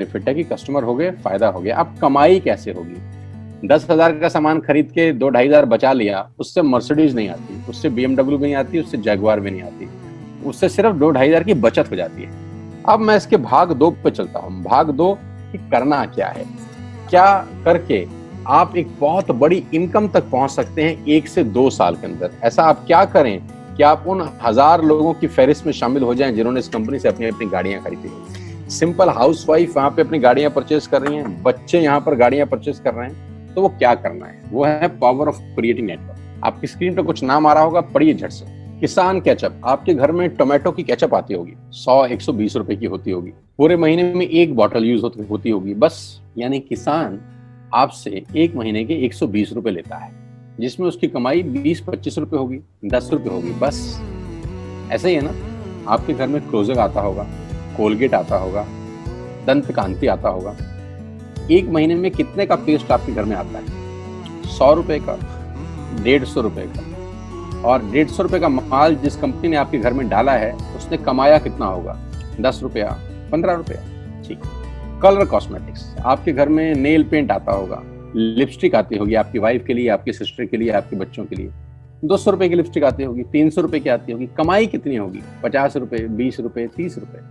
Benefit है कि customer हो गए, फायदा हो गया। अब कमाई कैसे होगी? 10,000 का सामान खरीद के 2-2,500 बचा लिया, उससे मर्सिडीज नहीं आती, उससे BMW भी नहीं आती, उससे जैगवार भी नहीं आती, उससे सिर्फ 2-2,500 की बचत हो जाती है। अब मैं इसके भाग 2 पे चलता हूँ। भाग 2 कि करना क्या है, क्या करके आप एक बहुत बड़ी इनकम तक पहुंच सकते हैं 1 से 2 साल के अंदर। ऐसा आप क्या करें कि आप उन 1000 लोगों की फहरिस्त में शामिल हो जाएं जिन्होंने इस कंपनी से अपनी अपनी गाड़ियां खरीदी। सिंपल हाउसवाइफ वहां पे अपनी गाड़ियां परचेज कर रही हैं, बच्चे यहाँ पर गाड़ियां परचेज कर रहे हैं, तो वो क्या करना है? वो है पावर ऑफ क्रिएटिंग नेटवर्क। आपकी स्क्रीन पर कुछ नाम आ रहा होगा, पढ़िए झट से। किसान केचप, आपके घर में टोमेटो की केचप आती होगी, 100-120 रुपए की होती होगी, पूरे महीने में 1 बॉटल यूज होती होगी बस। यानी किसान आपसे 1 महीने के 120 रुपए लेता है, जिसमें उसकी कमाई 20-25 रुपए होगी, 10 रुपए होगी बस। ऐसे ही है ना? आपके घर में क्लोजर आता होगा, कोलगेट आता होगा, दंत कांति आता होगा। 1 महीने में कितने का पेस्ट आपके घर में आता है? 100 रुपए का, 150 रुपए का। और 150 रुपए का माल जिस कंपनी ने आपके घर में डाला है, उसने कमाया कितना होगा? 10 रुपया, 15 रुपया। ठीक। कलर कॉस्मेटिक्स, आपके घर में नेल पेंट आता होगा, लिपस्टिक आती होगी आपकी वाइफ के लिए, आपकी सिस्टर के लिए, आपके बच्चों के लिए। 200 रुपए की लिपस्टिक आती होगी, 300 रुपए की आती होगी। कमाई कितनी होगी? 50 रुपए, 20 रुपए, 30 रुपए।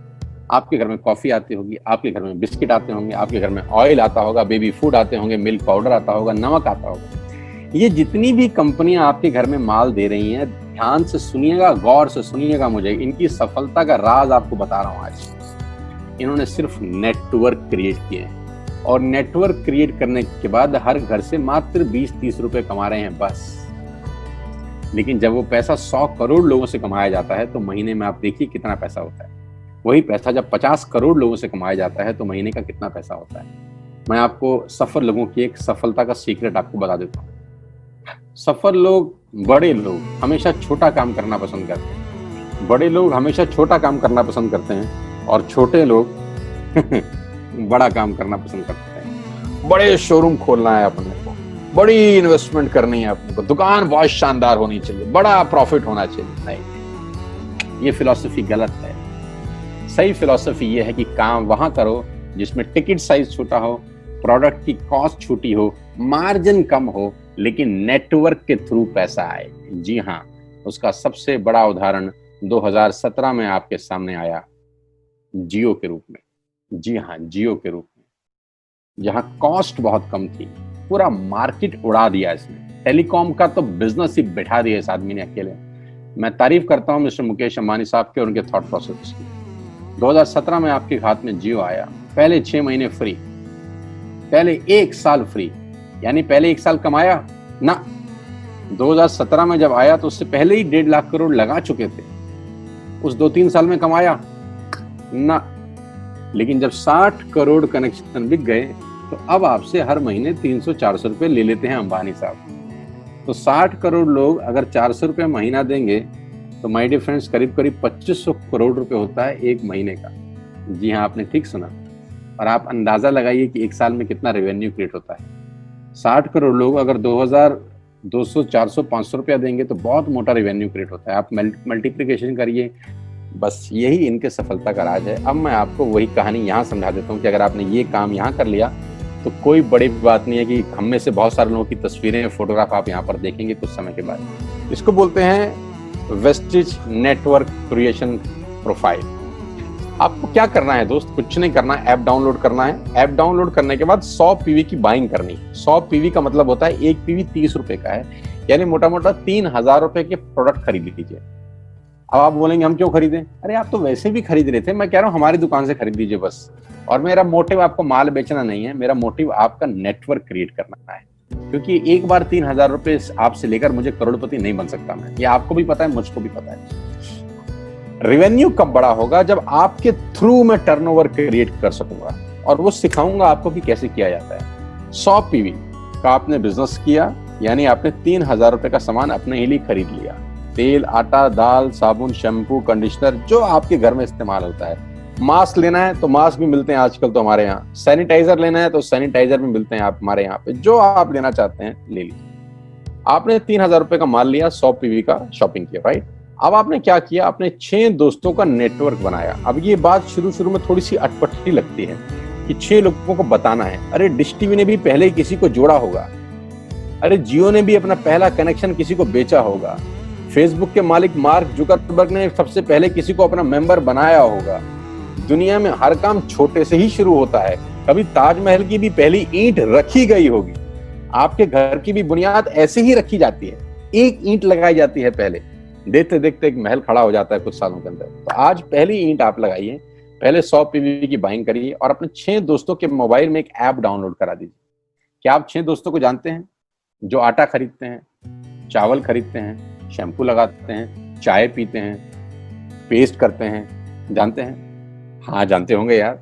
आपके घर में कॉफी आती होगी, आपके घर में बिस्किट आते होंगे, आपके घर में ऑयल आता होगा, बेबी फूड आते होंगे, मिल्क पाउडर आता होगा, नमक आता होगा। ये जितनी भी कंपनियां आपके घर में माल दे रही हैं, ध्यान से सुनिएगा, गौर से सुनिएगा मुझे। इनकी सफलता का राज आपको बता रहा हूं आज। इन्होंने सिर्फ नेटवर्क क्रिएट किए हैं, और नेटवर्क क्रिएट करने के बाद हर घर से मात्र 20-30 रुपए कमा रहे हैं बस। लेकिन जब वो पैसा 100 करोड़ लोगों से कमाया जाता है, तो महीने में आप देखिए कितना पैसा होता है। वही पैसा जब 50 करोड़ लोगों से कमाया जाता है, तो महीने का कितना पैसा होता है। मैं आपको सफल लोगों की एक सफलता का सीक्रेट आपको बता देता हूँ। सफल लोग, बड़े लोग हमेशा छोटा काम करना पसंद करते हैं। बड़े लोग हमेशा छोटा काम करना पसंद करते हैं, और छोटे लोग बड़ा काम करना पसंद करते हैं। बड़े शोरूम खोलना है अपने को, बड़ी इन्वेस्टमेंट करनी है अपने को, दुकान बहुत शानदार होनी चाहिए, बड़ा प्रॉफिट होना चाहिए। नहीं, ये फिलॉसफी गलत है। सही फिलॉसफी ये है कि काम वहां करो जिसमें टिकट साइज छोटा हो, प्रोडक्ट की कॉस्ट छोटी हो, मार्जिन कम हो, लेकिन नेटवर्क के थ्रू पैसा आए। जी हाँ, उसका सबसे बड़ा उदाहरण 2017 में आपके सामने आया, जियो के रूप में। जी हाँ, जियो के रूप में, जहां कॉस्ट बहुत कम थी, पूरा मार्केट उड़ा दिया इसने। टेलीकॉम का तो बिजनेस ही बैठा दिया इस आदमी ने अकेले। मैं तारीफ करता हूं मिस्टर मुकेश अंबानी साहब के और उनके थॉट प्रोसेस की। 2017 में आपके हाथ में जियो आया, पहले 6 महीने फ्री, पहले 1 साल फ्री। यानी पहले 1 साल कमाया ना। 2017 में जब आया तो उससे पहले ही 1.5 लाख करोड़ लगा चुके थे। उस 2-3 साल में कमाया ना। लेकिन जब 60 करोड़ कनेक्शन बिक गए, तो अब आपसे हर महीने 300-400 रुपए ले लेते हैं अंबानी साहब। तो 60 करोड़ लोग अगर 400 रुपए महीना देंगे, तो माय डियर फ्रेंड्स, करीब करीब 2500 करोड़ रुपए होता है 1 महीने का। जी हाँ, आपने ठीक सुना। और आप अंदाजा लगाइए कि 1 साल में कितना रेवेन्यू क्रिएट होता है। 60 करोड़ लोग अगर 2200, 400, 500 रुपया देंगे, तो बहुत मोटा रेवेन्यू क्रिएट होता है। आप मल्टीप्लिकेशन करिए। बस यही इनके सफलता का राज है। अब मैं आपको वही कहानी यहाँ समझा देता हूँ कि अगर आपने ये काम यहाँ कर लिया, तो कोई बड़ी बात नहीं है कि हम में से बहुत सारे लोगों की तस्वीरें, फोटोग्राफ आप यहाँ पर देखेंगे कुछ समय के बाद। इसको बोलते हैं वेस्टिज नेटवर्क क्रिएशन प्रोफाइल। आपको क्या करना है दोस्त? कुछ नहीं करना है, ऐप डाउनलोड करना है। ऐप डाउनलोड करने के बाद 100 पीवी की बाइंग करनी है। 100 पीवी का मतलब होता है 1 पीवी 30 रुपए का है, यानी मोटा मोटा 3000 रुपए के प्रोडक्ट खरीद लीजिए। अब आप बोलेंगे हम क्यों खरीदें? अरे आप तो वैसे भी खरीद रहे थे, मैं कह रहा हूँ हमारी दुकान से खरीद लीजिए बस। और मेरा मोटिव आपको माल बेचना नहीं है, मेरा मोटिव आपका नेटवर्क क्रिएट करना है। क्योंकि एक बार 3000 रुपए आपसे लेकर मुझे करोड़पति नहीं बन सकता मैं। ये आपको भी पता है, मुझको भी पता है। रेवेन्यू कब बड़ा होगा? जब आपके थ्रू मैं टर्नओवर क्रिएट कर सकूंगा, और वो सिखाऊंगा आपको कि कैसे किया जाता है। 100 पीवी का आपने बिजनेस किया, यानी आपने 3000 रुपए का सामान अपने ही लिए खरीद लिया। तेल, आटा, दाल, साबुन, शैम्पू, कंडीशनर, जो आपके घर में इस्तेमाल होता है। मास्क लेना है तो मास्क भी मिलते हैं आजकल तो हमारे यहाँ। सैनिटाइजर लेना है तो सैनिटाइजर भी मिलते हैं आप हमारे यहाँ पे। जो आप लेना चाहते हैं ले लीजिए। आपने 3000 रुपए का माल लिया, 100 पीवी का शॉपिंग किया, राइट? अब आपने क्या किया? आपने 6 दोस्तों का नेटवर्क बनाया। अब ये बात शुरू में थोड़ी सी अटपटी लगती है कि 6 लोगों को बताना है। अरे डिश टीवी ने भी पहले किसी को जोड़ा होगा, अरे जियो ने भी अपना पहला कनेक्शन किसी को बेचा होगा, फेसबुक के मालिक मार्क जुकरबर्ग ने सबसे पहले किसी को अपना मेंबर बनाया होगा। दुनिया में हर काम छोटे से ही शुरू होता है। कभी ताजमहल की भी पहली ईंट रखी गई होगी, आपके घर की भी बुनियाद ऐसे ही रखी जाती है, एक ईंट लगाई जाती है पहले, देखते देखते एक महल खड़ा हो जाता है कुछ सालों के अंदर। तो आज पहली ईंट आप लगाइए, पहले 100 पीवी की बाइंग करिए और अपने 6 दोस्तों के मोबाइल में एक ऐप डाउनलोड करा दीजिए। क्या आप 6 दोस्तों को जानते हैं जो आटा खरीदते हैं, चावल खरीदते हैं, शैम्पू लगाते हैं, चाय पीते हैं, पेस्ट करते हैं? जानते हैं? हाँ जानते होंगे यार।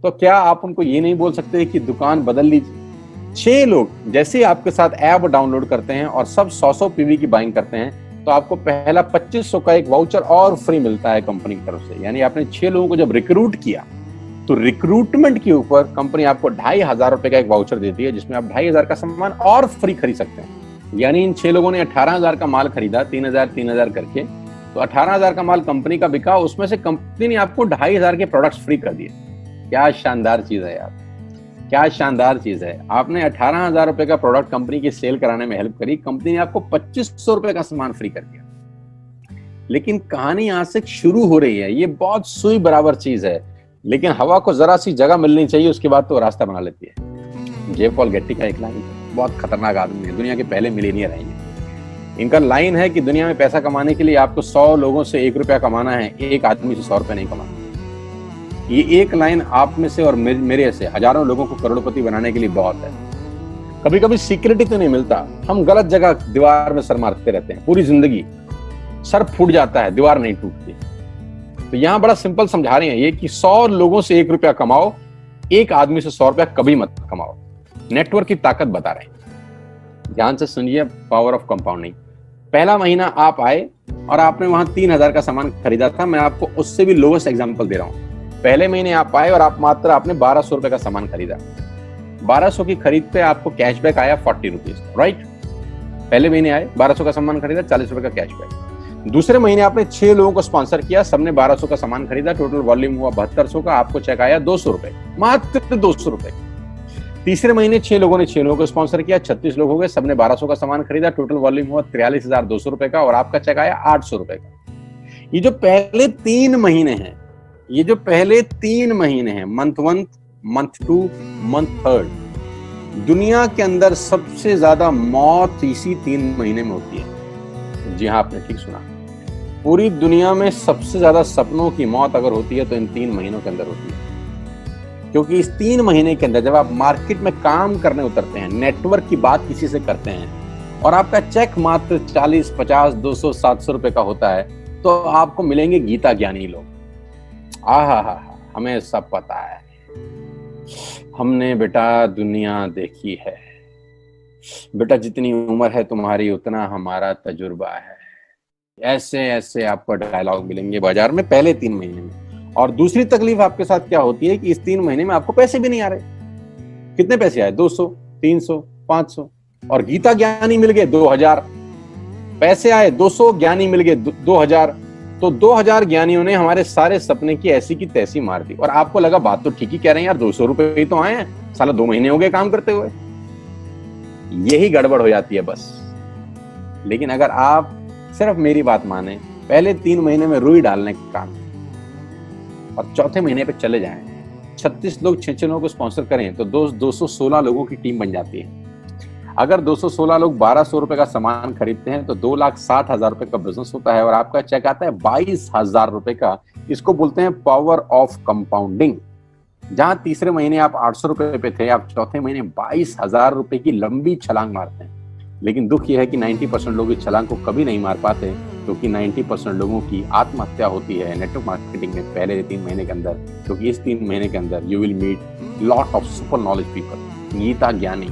तो क्या आप उनको ये नहीं बोल सकते कि दुकान बदल लीजिए? 6 लोग जैसे ही आपके साथ ऐप डाउनलोड करते हैं और सब 100 पीवी की बाइंग करते हैं तो आपको पहला 2500 का एक वाउचर और फ्री मिलता है कंपनी की तरफ से। यानी आपने 6 लोगों को जब रिक्रूट किया तो रिक्रूटमेंट के ऊपर कंपनी आपको 2500 रुपए का एक वाउचर देती है जिसमें आप 2500 का सामान और फ्री खरीद सकते हैं। यानी इन 6 लोगों ने 18,000 का माल खरीदा, 3,000 करके, तो 18,000 का माल कंपनी का बिका, उसमें से कंपनी ने आपको 2500 के प्रोडक्ट्स फ्री कर दिए। क्या शानदार चीज है यार, क्या शानदार चीज है। आपने 18,000 रुपए का प्रोडक्ट कंपनी की सेल कराने में हेल्प करी, कंपनी ने आपको 2500 रुपए का सामान फ्री कर दिया। लेकिन कहानी यहां से शुरू हो रही है। ये बहुत सुई बराबर चीज है, लेकिन हवा को जरा सी जगह मिलनी चाहिए, उसके बाद तो रास्ता बना लेती है। जे पॉल गेट्टी का एक लाइन है, बहुत खतरनाक आदमी है, दुनिया के पहले मिलियनियर हैं ये। इनका लाइन है कि दुनिया में पैसा कमाने के लिए आपको 100 लोगों से 1 रुपया कमाना है, एक आदमी से 100 रुपया नहीं कमाना। ये एक लाइन आप में से और मेरे से हजारों लोगों को करोड़पति बनाने के लिए बहुत है। कभी कभी सिक्योरिटी तो नहीं मिलता, हम गलत जगह दीवार में सर मारते रहते हैं, पूरी जिंदगी सर फूट जाता है, दीवार नहीं टूटती। तो यहां बड़ा सिंपल समझा रहे हैं ये कि 100 लोगों से 1 रुपया कमाओ, एक आदमी से 100 रुपया कभी मत कमाओ। नेटवर्क की ताकत बता रहे हैं, ध्यान से सुनिए, पावर ऑफ कंपाउंडिंग। पहला महीना आप आए और आपने वहां 3,000 का सामान खरीदा था, मैं आपको उससे भी लोएस्ट एग्जांपल दे रहा हूं। पहले महीने आप आए और आप मात्र आपने 1200 रुपए का सामान खरीदा, 1200 की खरीद पे आपको कैशबैक आया 40 रुपीज, राइट? पहले महीने आए, 1200 का सामान खरीदा, 40 रुपए का कैशबैक। दूसरे महीने आपने 6 लोगों को स्पॉन्सर किया, सबने 1200 का सामान खरीदा, टोटल वॉल्यूम हुआ 7200 का, आपको चेक आया 200 रुपए, मात्र 200 रुपए। तीसरे महीने 6 लोगों ने 6 लोगों को स्पॉन्सर किया, 36 लोग हो गए, सबने 1200 का सामान खरीदा, टोटल वॉल्यूम हुआ 43,200 रुपए का, और आपका चेक आया 800 रुपए का। ये जो पहले 3 महीने हैं, ये जो पहले 3 महीने हैं, मंथ 1, मंथ 2, मंथ 3, दुनिया के अंदर सबसे ज्यादा मौत इसी 3 महीने में होती है। जी हाँ, आपने ठीक सुना, पूरी दुनिया में सबसे ज्यादा सपनों की मौत अगर होती है तो इन 3 महीनों के अंदर होती है। क्योंकि इस 3 महीने के अंदर जब आप मार्केट में काम करने उतरते हैं, नेटवर्क की बात किसी से करते हैं और आपका चेक मात्र 40, 50, 200, 700 रुपए का होता है, तो आपको मिलेंगे गीता ज्ञानी लोग। आहा, हमें सब पता है, हमने बेटा दुनिया देखी है, बेटा जितनी उम्र है तुम्हारी उतना हमारा तजुर्बा है। ऐसे ऐसे आपको डायलॉग मिलेंगे बाजार में पहले 3 महीने में। और दूसरी तकलीफ आपके साथ क्या होती है कि इस 3 महीने में आपको पैसे भी नहीं आ रहे। कितने पैसे आए? 200, 300, 500, और गीता ज्ञानी मिल गए 2000। पैसे आए 200, ज्ञानी मिल गए 2000, तो 2000 ज्ञानियों ने हमारे सारे सपने की ऐसी की तैसी मार दी। और आपको लगा बात तो ठीक ही कह रहे हैं यार, 200 रुपए ही तो आए हैं, साला 2 महीने हो गए काम करते हुए। यही गड़बड़ हो जाती है बस। लेकिन अगर आप सिर्फ मेरी बात माने, पहले 3 महीने में रुई डालने का काम और चौथे महीने पे चले जाएं, 36 लोग 6 लोगों को स्पॉन्सर करें तो 216 लोगों की टीम बन जाती है। अगर 216 लोग 1200 रुपए का सामान खरीदते हैं तो 2,60,000 रुपए का बिजनेस होता है और आपका चेक आता है 22,000 रुपए का। इसको बोलते हैं पावर ऑफ कंपाउंडिंग। जहां तीसरे महीने आप 800 रुपए पे थे, आप चौथे महीने 22,000 रुपए की लंबी छलांग मारते हैं। लेकिन दुख यह है कि 90% लोग इस छलांग को कभी नहीं मार पाते, क्योंकि 90% लोगों की आत्महत्या होती है नेटवर्क मार्केटिंग में पहले 3 महीने के अंदर। क्योंकि इस 3 महीने के अंदर you will meet lot of super knowledge people, Geeta ज्ञानी।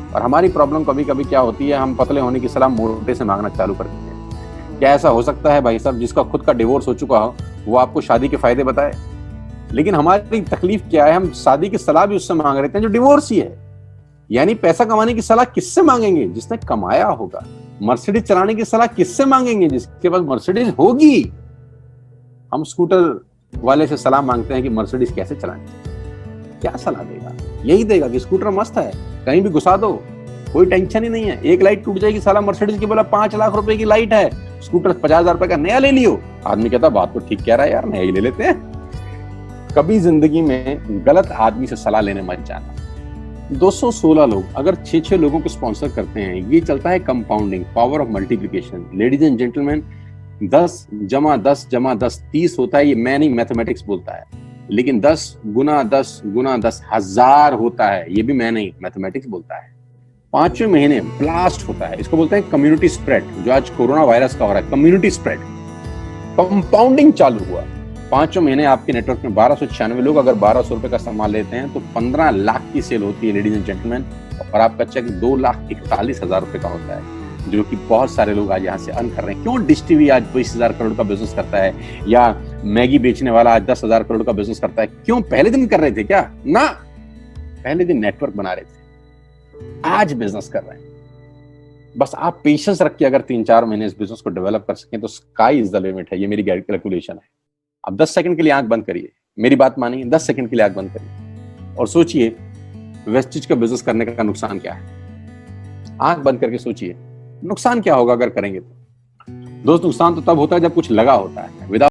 और हमारी प्रॉब्लम कभी कभी क्या होती है, हम पतले होने की सलाह मोटे से मांगना चालू कर देते हैं। क्या ऐसा हो सकता है भाई साहब, जिसका खुद का डिवोर्स हो चुका हो वो आपको शादी के फायदे बताए? लेकिन हमारी तकलीफ क्या है, हम शादी की सलाह भी उससे मांग रहे थे जो डिवोर्स ही है। यानी पैसा कमाने की सलाह किससे मांगेंगे? जिसने कमाया होगा। मर्सिडीज चलाने की सलाह किससे मांगेंगे? जिसके पास मर्सिडीज होगी। हम स्कूटर वाले से सलाह मांगते हैं कि मर्सिडीज कैसे चलानी। क्या सलाह देगा? यही देगा कि स्कूटर मस्त है, कहीं भी घुसा दो, कोई टेंशन ही नहीं है। एक लाइट टूट जाएगी, साला मर्सिडीज की बोला 5 लाख रुपए की लाइट है, स्कूटर 50,000 रुपए का नया ले लियो। आदमी कहता बात तो ठीक कह रहा है यार, नया ही ले लेते हैं। कभी जिंदगी में गलत आदमी से सलाह लेने मत जाना। 216 लोग अगर 6-6 लोगों को स्पॉन्सर करते हैं, ये चलता है compounding, power of multiplication. Ladies and gentleman, 10 जमा 10 जमा 10 30 होता है, ये मैं नहीं, मैथमेटिक्स बोलता है। लेकिन 10 गुना 10 गुना 10 1000 होता है, ये भी मैं नहीं, मैथमेटिक्स बोलता है। 5वें महीने ब्लास्ट होता है, इसको बोलते हैं कम्युनिटी स्प्रेड, जो आज कोरोना वायरस का हो रहा है, कम्युनिटी स्प्रेड। कंपाउंडिंग चालू हुआ, 5वें महीने आपके नेटवर्क में 1296 लोग अगर 1200 रुपए का सामान लेते हैं तो 15 लाख की सेल होती है लेडीज एंड जेंटलमैन, और आपका चेक 2,41,000 रुपए का होता है, जो कि बहुत सारे लोग आज यहाँ से अर्न कर रहे हैं। क्यों डिश टीवी आज 20,000 करोड़ का बिजनेस करता है, या मैगी बेचने वाला आज 10,000 करोड़ का बिजनेस करता है? क्यों? पहले दिन कर रहे थे क्या? ना, पहले दिन नेटवर्क बना रहे थे, आज बिजनेस कर रहे हैं। बस आप पेशेंस रख के अगर 3-4 महीने इस बिजनेस को डेवलप कर सकें तो स्काई इज द लिमिट है। ये मेरी कैलकुलेशन है। अब 10 सेकंड के लिए आंख बंद करिए, मेरी बात मानिए, 10 सेकंड के लिए आंख बंद करिए और सोचिए वेस्टिज का बिजनेस करने का नुकसान क्या है। आंख बंद करके सोचिए नुकसान क्या होगा अगर करेंगे तो। दोस्त, नुकसान तो तब होता है जब कुछ लगा होता है। विदाउट